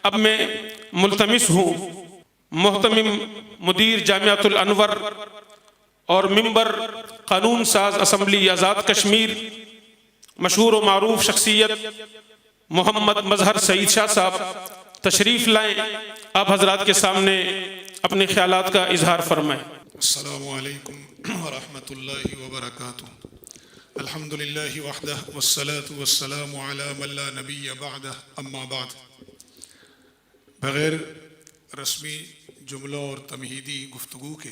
اب میں ملتمس ہوں محتمم مدیر جامعۃ الانور اور ممبر قانون ساز اسمبلی آزاد کشمیر مشہور و معروف شخصیت محمد مظہر سعید شاہ صاحب تشریف لائیں، آپ حضرات کے سامنے اپنے خیالات کا اظہار فرمائیں۔ السلام علیکم ورحمۃ اللہ وبرکاتہ۔ الحمدللہ وحدہ والصلاة والسلام علی من لا نبی بعدہ، اما بعد۔ بغیر رسمی جملوں اور تمہیدی گفتگو کے،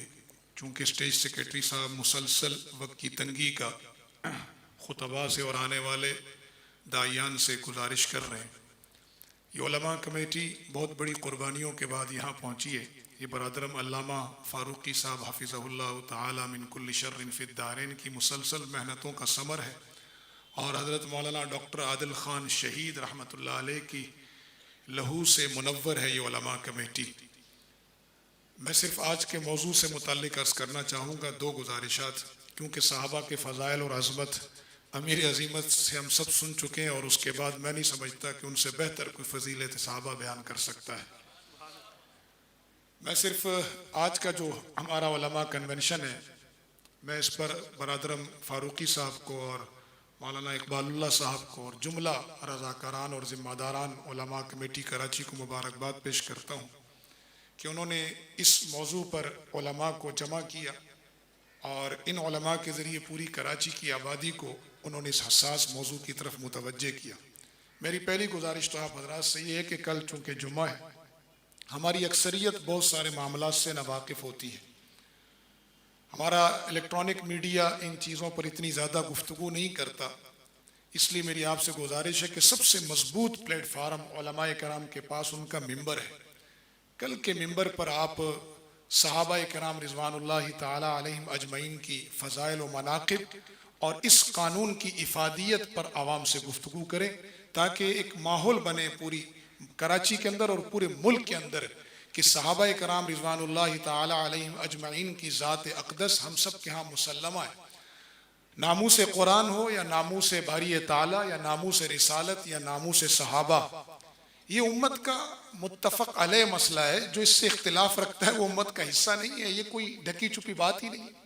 چونکہ اسٹیج سیکرٹری صاحب مسلسل وقت کی تنگی کا خطباء سے اور آنے والے داعیان سے گزارش کر رہے ہیں، یہ علماء کمیٹی بہت بڑی قربانیوں کے بعد یہاں پہنچی ہے۔ یہ برادرم علامہ فاروقی صاحب حفظہ اللہ تعالی من کل شر فی الدارین کی مسلسل محنتوں کا ثمر ہے، اور حضرت مولانا ڈاکٹر عادل خان شہید رحمۃ اللہ علیہ کی لہو سے منور ہے یہ علماء کمیٹی۔ میں صرف آج کے موضوع سے متعلق عرض کرنا چاہوں گا دو گزارشات، کیونکہ صحابہ کے فضائل اور عظمت امیر عظیمت سے ہم سب سن چکے ہیں، اور اس کے بعد میں نہیں سمجھتا کہ ان سے بہتر کوئی فضیلت صحابہ بیان کر سکتا ہے۔ میں صرف آج کا جو ہمارا علماء کنونشن ہے، میں اس پر برادرم فاروقی صاحب کو اور مولانا اقبال اللہ صاحب کو اور جملہ رضاکاران اور ذمہ داران علماء کمیٹی کراچی کو مبارکباد پیش کرتا ہوں کہ انہوں نے اس موضوع پر علماء کو جمع کیا، اور ان علماء کے ذریعے پوری کراچی کی آبادی کو انہوں نے اس حساس موضوع کی طرف متوجہ کیا۔ میری پہلی گزارش تو آپ حضرات سے یہ ہے کہ کل چونکہ جمعہ ہے، ہماری اکثریت بہت سارے معاملات سے ناواقف ہوتی ہے، ہمارا الیکٹرانک میڈیا ان چیزوں پر اتنی زیادہ گفتگو نہیں کرتا، اس لیے میری آپ سے گزارش ہے کہ سب سے مضبوط پلیٹ فارم علماء کرام کے پاس ان کا ممبر ہے۔ کل کے ممبر پر آپ صحابہ کرام رضوان اللہ تعالی علیہم اجمعین کی فضائل و مناقب اور اس قانون کی افادیت پر عوام سے گفتگو کریں، تاکہ ایک ماحول بنے پوری کراچی کے اندر اور پورے ملک کے اندر کہ صحابہ کرام رضوان اللہ تعالی علیہم اجمعین کی ذات اقدس ہم سب کے ہاں مسلمہ ہے، ناموس قرآن ہو یا ناموس باری تعالی یا ناموس رسالت یا ناموس صحابہ، یہ امت کا متفق علیہ مسئلہ ہے۔ جو اس سے اختلاف رکھتا ہے وہ امت کا حصہ نہیں ہے، یہ کوئی ڈھکی چھپی بات ہی نہیں ہے۔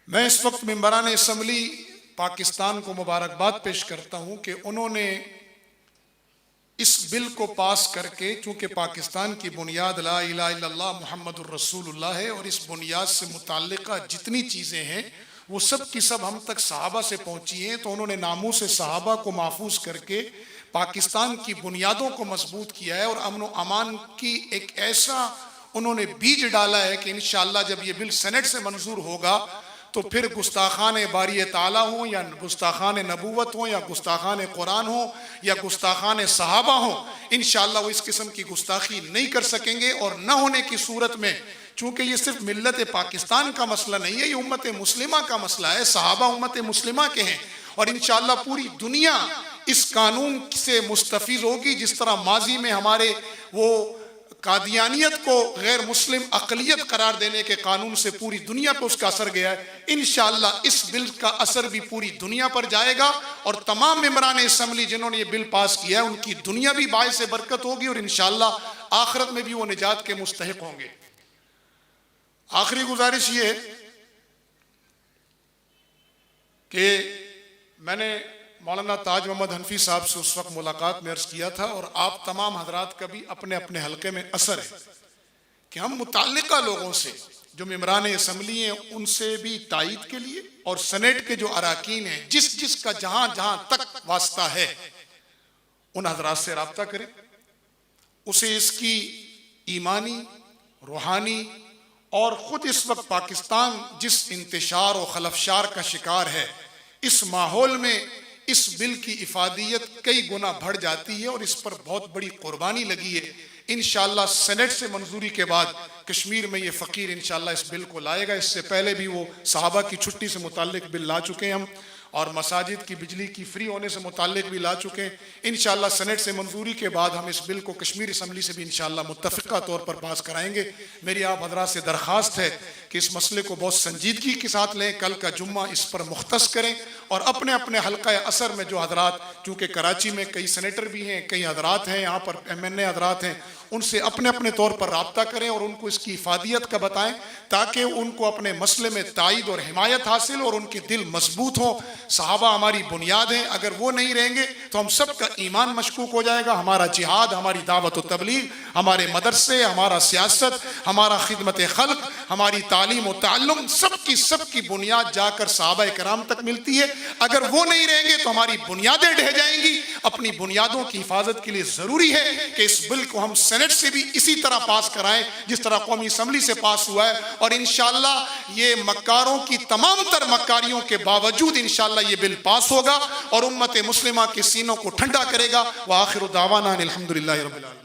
میں اس وقت ممبران اسمبلی پاکستان کو مبارکباد پیش کرتا ہوں کہ انہوں نے اس بل کو پاس کر کے، چونکہ پاکستان کی بنیاد لا الہ الا اللہ محمد الرسول اللہ ہے، اور اس بنیاد سے متعلقہ جتنی چیزیں ہیں وہ سب کی سب ہم تک صحابہ سے پہنچی ہیں، تو انہوں نے ناموس صحابہ کو محفوظ کر کے پاکستان کی بنیادوں کو مضبوط کیا ہے، اور امن و امان کی ایک ایسا انہوں نے بیج ڈالا ہے کہ انشاءاللہ جب یہ بل سینٹ سے منظور ہوگا تو پھر گستاخان باری تعالیٰ ہوں یا گستاخان نبوت ہوں یا گستاخان قرآن ہوں یا گستاخان صحابہ ہوں، انشاءاللہ وہ اس قسم کی گستاخی نہیں کر سکیں گے، اور نہ ہونے کی صورت میں، چونکہ یہ صرف ملت پاکستان کا مسئلہ نہیں ہے، یہ امت مسلمہ کا مسئلہ ہے، صحابہ امت مسلمہ کے ہیں، اور انشاءاللہ پوری دنیا اس قانون سے مستفید ہوگی۔ جس طرح ماضی میں ہمارے وہ قادیانیت کو غیر مسلم اقلیت قرار دینے کے قانون سے پوری دنیا پہ اس کا اثر گیا ہے، انشاءاللہ اس بل کا اثر بھی پوری دنیا پر جائے گا، اور تمام ممبران اسمبلی جنہوں نے یہ بل پاس کیا ہے ان کی دنیا بھی باعث برکت ہوگی، اور انشاءاللہ آخرت میں بھی وہ نجات کے مستحق ہوں گے۔ آخری گزارش یہ ہے کہ میں نے مولانا تاج محمد حنفی صاحب سے اس وقت ملاقات میں عرض کیا تھا، اور آپ تمام حضرات کا بھی اپنے اپنے حلقے میں اثر ہے کہ ہم متعلقہ لوگوں سے جو ممبران اسمبلی ہیں ان سے بھی تائید کے لیے، اور سینٹ کے جو اراکین ہیں جس کا جہاں جہاں تک واسطہ ہے ان حضرات سے رابطہ کریں، اسے اس کی ایمانی، روحانی اور خود اس وقت پاکستان جس انتشار و خلفشار کا شکار ہے، اس ماحول میں اس بل کی افادیت کئی گنا بڑھ جاتی ہے، اور اس پر بہت بڑی قربانی لگی ہے۔ انشاءاللہ سینٹ سے منظوری کے بعد کشمیر میں یہ فقیر انشاءاللہ اس بل کو لائے گا، اس سے پہلے بھی وہ صحابہ کی چھٹی سے متعلق بل لا چکے ہیں ہم، اور مساجد کی بجلی کی فری ہونے سے متعلق بھی لا چکے ہیں. انشاءاللہ سینٹ سے منظوری کے بعد ہم اس بل کو کشمیر اسمبلی سے بھی انشاءاللہ متفقہ طور پر پاس کرائیں گے. میری آپ حضرات سے درخواست ہے کہ اس مسئلے کو بہت سنجیدگی کے ساتھ لیں. کل کا جمعہ اس پر مختص کریں اور اپنے اپنے حلقہ اثر میں جو حضرات، چونکہ کراچی میں کئی سینیٹر بھی ہیں، کئی حضرات ہیں، یہاں پر MNA حضرات ہیں، ان سے اپنے اپنے طور پر رابطہ کریں اور ان کو اس کی افادیت کا بتائیں تاکہ ان کو اپنے مسئلے میں تائید اور حمایت حاصل اور ان کے دل مضبوط ہوں. صحابہ ہماری بنیاد ہیں، اگر وہ نہیں رہیں گے تو ہم سب کا ایمان مشکوک ہو جائے گا. ہمارا جہاد، ہماری دعوت و تبلیغ، ہمارے مدرسے، ہمارا سیاست، ہمارا خدمت خلق، ہماری تعلیم و تعلم، سب کی بنیاد جا کر صحابہ کرام تک ملتی ہے. اگر وہ نہیں رہیں گے تو ہماری بنیادیں ڈھہ جائیں گی. اپنی بنیادوں کی حفاظت کے لیے ضروری ہے کہ اس بل کو ہم سینٹ سے بھی اسی طرح پاس کرائیں جس طرح قومی اسمبلی سے پاس ہوا ہے. اور انشاءاللہ یہ مکاروں کی تمام تر مکاریوں کے باوجود انشاءاللہ یہ بل پاس ہوگا اور امت مسلمہ کے سینوں کو ٹھنڈا کرے گا. وآخر دعوانا الحمدللہ رب العالمین.